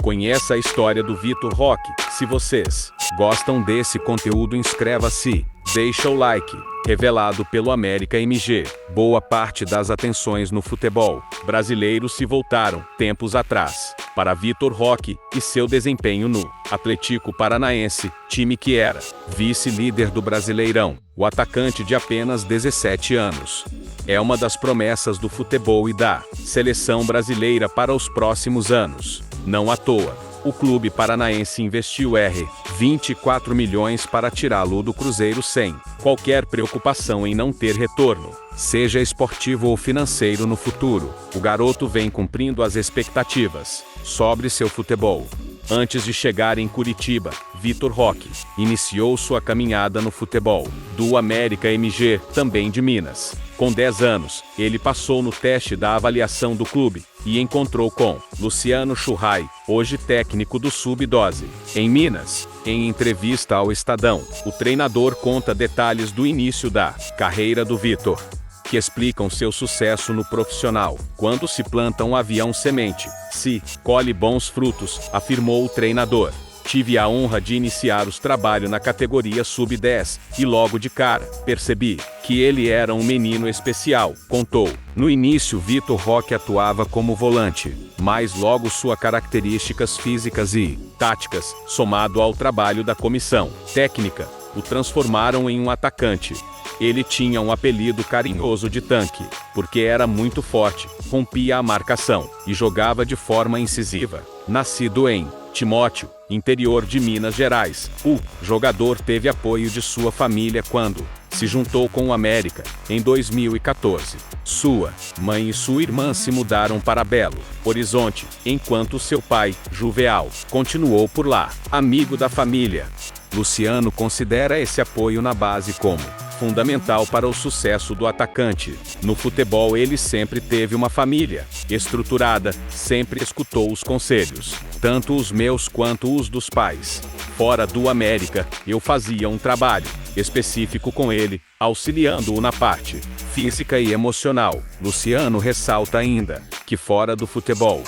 Conheça a história do Vitor Roque. Se vocês gostam desse conteúdo, inscreva-se, deixa o like. Revelado pelo América MG, boa parte das atenções no futebol brasileiro se voltaram, tempos atrás, para Vitor Roque e seu desempenho no Atlético Paranaense, time que era vice-líder do Brasileirão. O atacante de apenas 17 anos é uma das promessas do futebol e da seleção brasileira para os próximos anos. Não à toa, o clube paranaense investiu R$ 24 milhões para tirá-lo do Cruzeiro sem qualquer preocupação em não ter retorno, seja esportivo ou financeiro no futuro. O garoto vem cumprindo as expectativas sobre seu futebol. Antes de chegar em Curitiba, Vitor Roque iniciou sua caminhada no futebol do América MG, também de Minas. Com 10 anos, ele passou no teste da avaliação do clube e encontrou com Luciano Churrai, hoje técnico do Sub-12, em Minas. Em entrevista ao Estadão, o treinador conta detalhes do início da carreira do Vitor, que explicam seu sucesso no profissional. Quando se planta um avião semente, se colhe bons frutos, afirmou o treinador. Tive a honra de iniciar os trabalhos na categoria Sub-10, e logo de cara, percebi que ele era um menino especial, contou. No início, Vitor Roque atuava como volante, mas logo suas características físicas e táticas, somado ao trabalho da comissão técnica, o transformaram em um atacante. Ele tinha um apelido carinhoso de tanque, porque era muito forte, rompia a marcação e jogava de forma incisiva. Nascido em Timóteo, interior de Minas Gerais, o jogador teve apoio de sua família quando se juntou com o América em 2014. Sua mãe e sua irmã se mudaram para Belo Horizonte, enquanto seu pai, Juveal, continuou por lá. Amigo da família, Luciano considera esse apoio na base como fundamental para o sucesso do atacante. No futebol ele sempre teve uma família estruturada, sempre escutou os conselhos, tanto os meus quanto os dos pais. Fora do América, eu fazia um trabalho específico com ele, auxiliando-o na parte física e emocional. Luciano ressalta ainda que fora do futebol,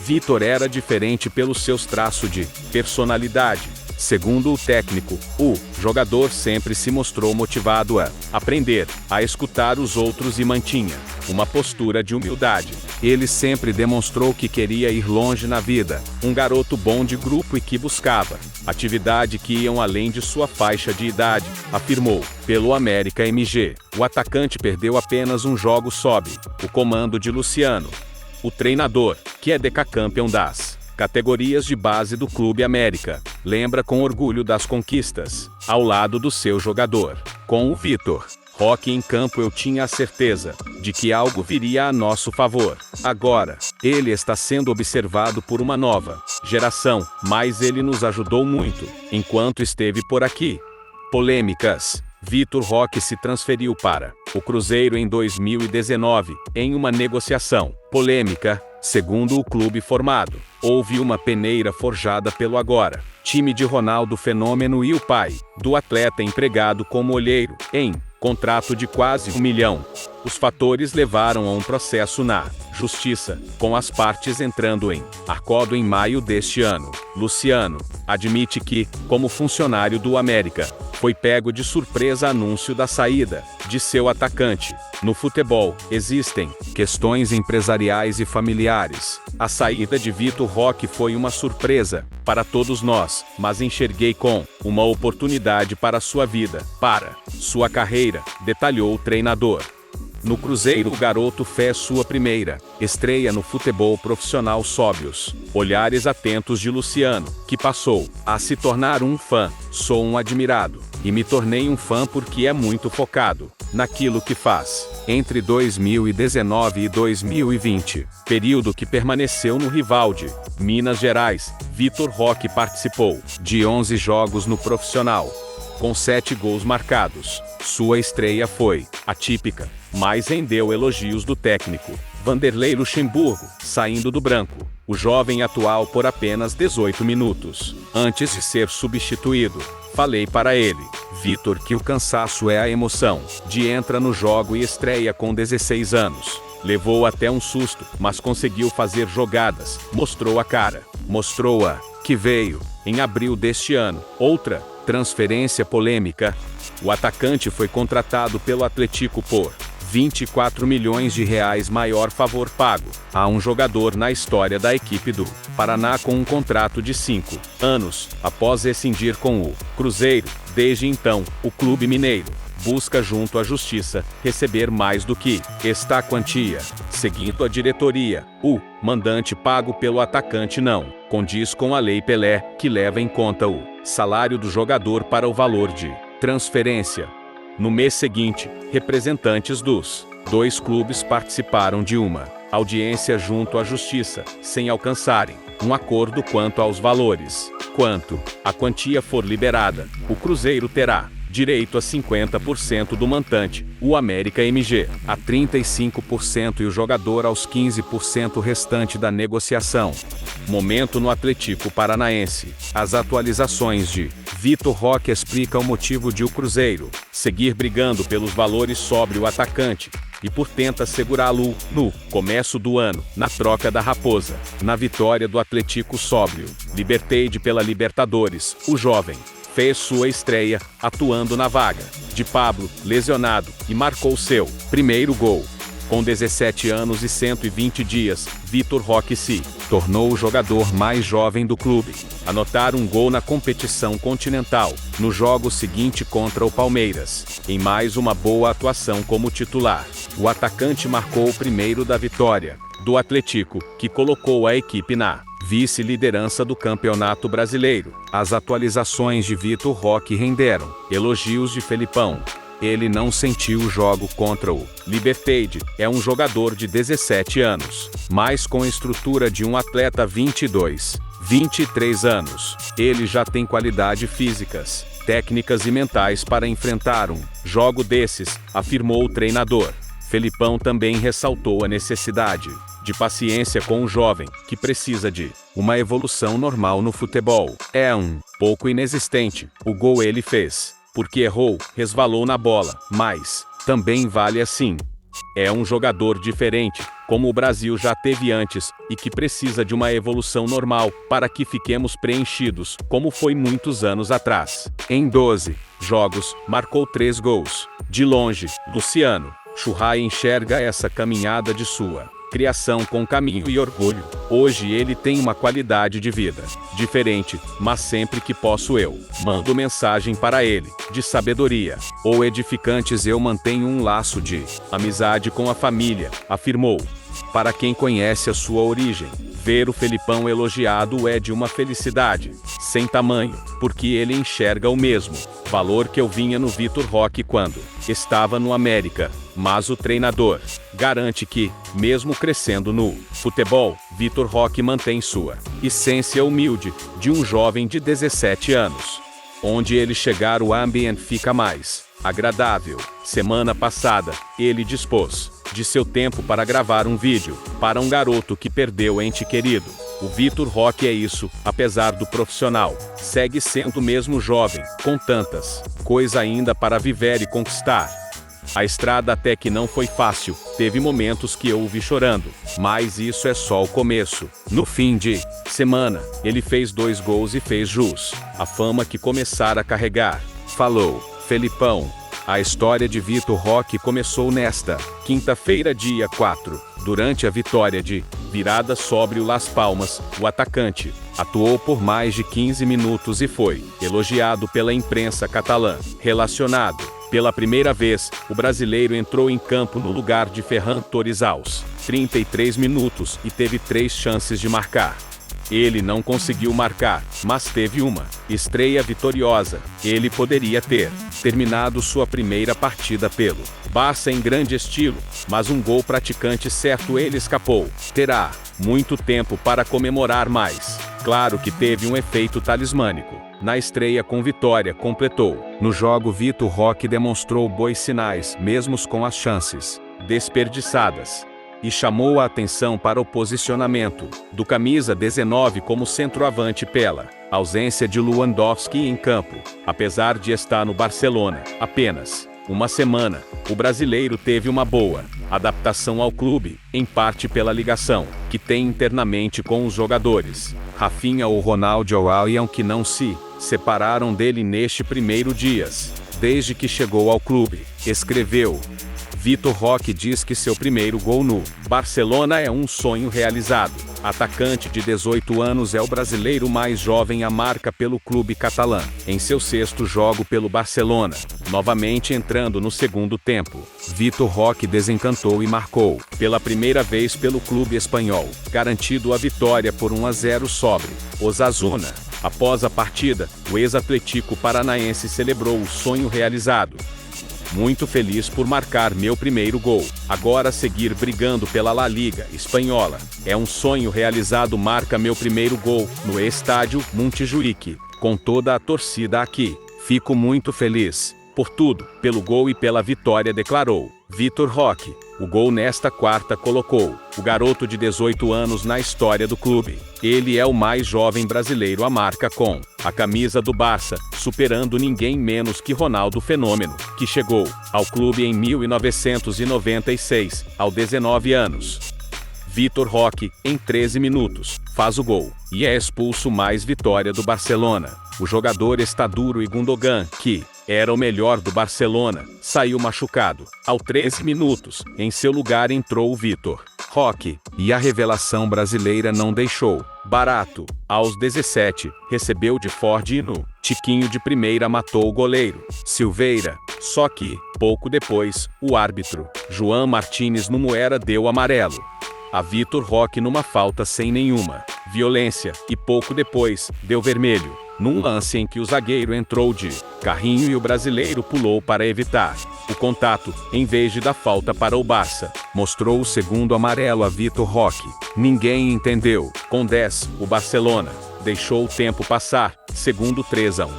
Vitor era diferente pelos seus traços de personalidade. Segundo o técnico, o jogador sempre se mostrou motivado a aprender, a escutar os outros e mantinha uma postura de humildade. Ele sempre demonstrou que queria ir longe na vida, um garoto bom de grupo e que buscava atividade que iam além de sua faixa de idade, afirmou. Pelo América MG, o atacante perdeu apenas um jogo sob o comando de Luciano, o treinador, que é decacampeão das categorias de base do Clube América. Lembra com orgulho das conquistas ao lado do seu jogador. Com o Vitor Roque em campo, eu tinha a certeza de que algo viria a nosso favor. Agora, ele está sendo observado por uma nova geração, mas ele nos ajudou muito enquanto esteve por aqui. Polêmicas. Vitor Roque se transferiu para o Cruzeiro em 2019, em uma negociação polêmica. Segundo o clube formado, houve uma peneira forjada pelo agora time de Ronaldo Fenômeno e o pai do atleta empregado como olheiro, em contrato de quase R$ 1 milhão. Os fatores levaram a um processo na justiça, com as partes entrando em acordo em maio deste ano. Luciano admite que, como funcionário do América, foi pego de surpresa anúncio da saída de seu atacante. No futebol, existem questões empresariais e familiares. A saída de Vitor Roque foi uma surpresa para todos nós, mas enxerguei com uma oportunidade para sua vida, para sua carreira, detalhou o treinador. No Cruzeiro, o garoto fez sua primeira estreia no futebol profissional sob os olhares atentos de Luciano, que passou a se tornar um fã. Sou um admirado e me tornei um fã porque é muito focado naquilo que faz. Entre 2019 e 2020, período que permaneceu no Rivaldi, Minas Gerais, Vitor Roque participou de 11 jogos no profissional, com 7 gols marcados. Sua estreia foi atípica, mas rendeu elogios do técnico Vanderlei Luxemburgo, saindo do branco. O jovem atual por apenas 18 minutos. Antes de ser substituído, falei para ele, Vitor, que o cansaço é a emoção de entra no jogo e estreia com 16 anos. Levou até um susto, mas conseguiu fazer jogadas, mostrou a cara, mostrou-a, que veio, em abril deste ano. Outra transferência polêmica. O atacante foi contratado pelo Atlético por 24 milhões de reais, maior favor pago a um jogador na história da equipe do Paraná, com um contrato de 5 anos, após rescindir com o Cruzeiro. Desde então, o clube mineiro busca junto à Justiça receber mais do que esta quantia. Seguindo a diretoria, o mandante pago pelo atacante não condiz com a Lei Pelé, que leva em conta o salário do jogador para o valor de transferência. No mês seguinte, representantes dos dois clubes participaram de uma audiência junto à Justiça, sem alcançarem um acordo quanto aos valores. Quanto a quantia for liberada, o Cruzeiro terá direito a 50% do montante, o América MG a 35% e o jogador aos 15% restante da negociação. Momento no Atlético Paranaense. As atualizações de Vitor Roque explica o motivo de o Cruzeiro seguir brigando pelos valores sobre o atacante e por tenta segurá-lo no começo do ano, na troca da Raposa. Na vitória do Atlético sóbrio, Libertad pela Libertadores, o jovem fez sua estreia, atuando na vaga de Pablo, lesionado, e marcou seu primeiro gol. Com 17 anos e 120 dias, Vitor Roque se tornou o jogador mais jovem do clube. Anotar um gol na competição continental, no jogo seguinte contra o Palmeiras, em mais uma boa atuação como titular. O atacante marcou o primeiro da vitória do Atlético, que colocou a equipe na vice-liderança do Campeonato Brasileiro. As atualizações de Vitor Roque renderam elogios de Felipão. Ele não sentiu o jogo contra o Libertad, é um jogador de 17 anos, mas com a estrutura de um atleta 22, 23 anos. Ele já tem qualidade físicas, técnicas e mentais para enfrentar um jogo desses, afirmou o treinador. Felipão também ressaltou a necessidade de paciência com o jovem, que precisa de uma evolução normal no futebol. É um pouco inexistente. O gol ele fez porque errou, resvalou na bola, mas também vale assim. É um jogador diferente, como o Brasil já teve antes, e que precisa de uma evolução normal para que fiquemos preenchidos, como foi muitos anos atrás. Em 12 jogos, marcou 3 gols. De longe, Luciano Churrai enxerga essa caminhada de sua criação com caminho e orgulho. Hoje ele tem uma qualidade de vida diferente, mas sempre que posso eu mando mensagem para ele, de sabedoria ou edificantes. Eu mantenho um laço de amizade com a família, afirmou. Para quem conhece a sua origem, ver o Felipão elogiado é de uma felicidade sem tamanho, porque ele enxerga o mesmo valor que eu vinha no Vitor Roque quando estava no América. Mas o treinador garante que, mesmo crescendo no futebol, Vitor Roque mantém sua essência humilde de um jovem de 17 anos. Onde ele chegar, o ambiente fica mais agradável. Semana passada, ele dispôs de seu tempo para gravar um vídeo para um garoto que perdeu ente querido. O Vitor Roque é isso, apesar do profissional, segue sendo mesmo jovem, com tantas coisas ainda para viver e conquistar. A estrada até que não foi fácil, teve momentos que eu o vi chorando, mas isso é só o começo. No fim de semana, ele fez 2 gols e fez jus à fama que começara a carregar. Falou Felipão. A história de Vitor Roque começou nesta quinta-feira, dia 4, durante a vitória de virada sobre o Las Palmas. O atacante atuou por mais de 15 minutos e foi elogiado pela imprensa catalã. Relacionado pela primeira vez, o brasileiro entrou em campo no lugar de Ferran Torres aos 33 minutos e teve 3 chances de marcar. Ele não conseguiu marcar, mas teve uma estreia vitoriosa. Ele poderia ter terminado sua primeira partida pelo Barça em grande estilo, mas um gol praticante certo ele escapou. Terá muito tempo para comemorar mais. Claro que teve um efeito talismânico. Na estreia com vitória, completou. No jogo, Vitor Roque demonstrou bons sinais, mesmo com as chances desperdiçadas, e chamou a atenção para o posicionamento do camisa 19 como centroavante pela ausência de Lewandowski em campo. Apesar de estar no Barcelona apenas uma semana, o brasileiro teve uma boa Adaptação ao clube, em parte pela ligação que tem internamente com os jogadores. Rafinha ou Ronaldo Alliam que não se separaram dele neste primeiro dias, desde que chegou ao clube, escreveu. Vitor Roque diz que seu primeiro gol no Barcelona é um sonho realizado. Atacante de 18 anos é o brasileiro mais jovem a marca pelo clube catalã, em seu 6º jogo pelo Barcelona, novamente entrando no segundo tempo. Vitor Roque desencantou e marcou, pela primeira vez pelo clube espanhol, garantido a vitória por 1-0 sobre Osasuna. Após a partida, o ex-Atlético Paranaense celebrou o sonho realizado. Muito feliz por marcar meu primeiro gol. Agora seguir brigando pela La Liga espanhola. É um sonho realizado. Marca meu primeiro gol no estádio Montjuic, com toda a torcida aqui. Fico muito feliz por tudo, pelo gol e pela vitória, declarou Vitor Roque. O gol nesta quarta colocou o garoto de 18 anos na história do clube. Ele é o mais jovem brasileiro a marca com a camisa do Barça, superando ninguém menos que Ronaldo Fenômeno, que chegou ao clube em 1996, aos 19 anos. Vitor Roque, em 13 minutos, faz o gol e é expulso. Mais vitória do Barcelona. O jogador está duro e Gundogan, que era o melhor do Barcelona, saiu machucado. Aos 13 minutos, em seu lugar entrou o Vitor Roque, e a revelação brasileira não deixou barato. Aos 17, recebeu de Ford e no tiquinho de primeira matou o goleiro Silveira. Só que, pouco depois, o árbitro João Martínez no Moera deu amarelo a Vitor Roque numa falta sem nenhuma violência, e pouco depois, deu vermelho, num lance em que o zagueiro entrou de carrinho e o brasileiro pulou para evitar o contato, em vez de dar falta para o Barça. Mostrou o segundo amarelo a Vitor Roque. Ninguém entendeu. Com 10, o Barcelona deixou o tempo passar, segundo 3-1.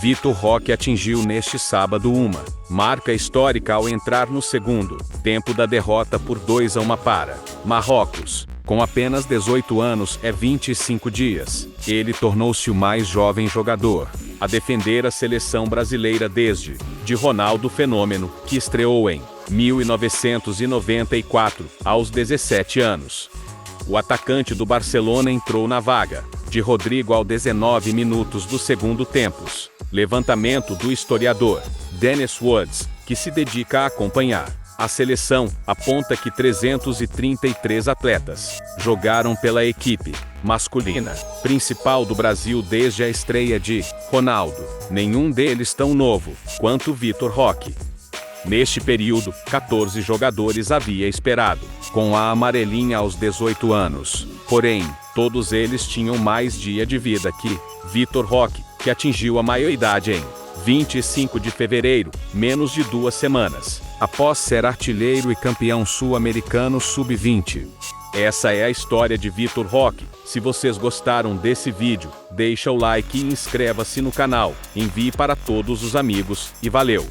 Vitor Roque atingiu neste sábado uma marca histórica ao entrar no segundo tempo da derrota por 2-1 para Marrocos. Com apenas 18 anos e 25 dias, ele tornou-se o mais jovem jogador a defender a seleção brasileira desde de Ronaldo Fenômeno, que estreou em 1994, aos 17 anos. O atacante do Barcelona entrou na vaga de Rodrigo aos 19 minutos do segundo tempo. Levantamento do historiador Dennis Woods, que se dedica a acompanhar a seleção, aponta que 333 atletas jogaram pela equipe masculina principal do Brasil desde a estreia de Ronaldo. Nenhum deles tão novo quanto Vitor Roque. Neste período, 14 jogadores havia esperado com a amarelinha aos 18 anos. Porém, todos eles tinham mais dia de vida que Vitor Roque, que atingiu a maioridade em 25 de fevereiro, menos de 2 semanas, após ser artilheiro e campeão sul-americano sub-20. Essa é a história de Vitor Roque. Se vocês gostaram desse vídeo, deixa o like e inscreva-se no canal. Envie para todos os amigos e valeu!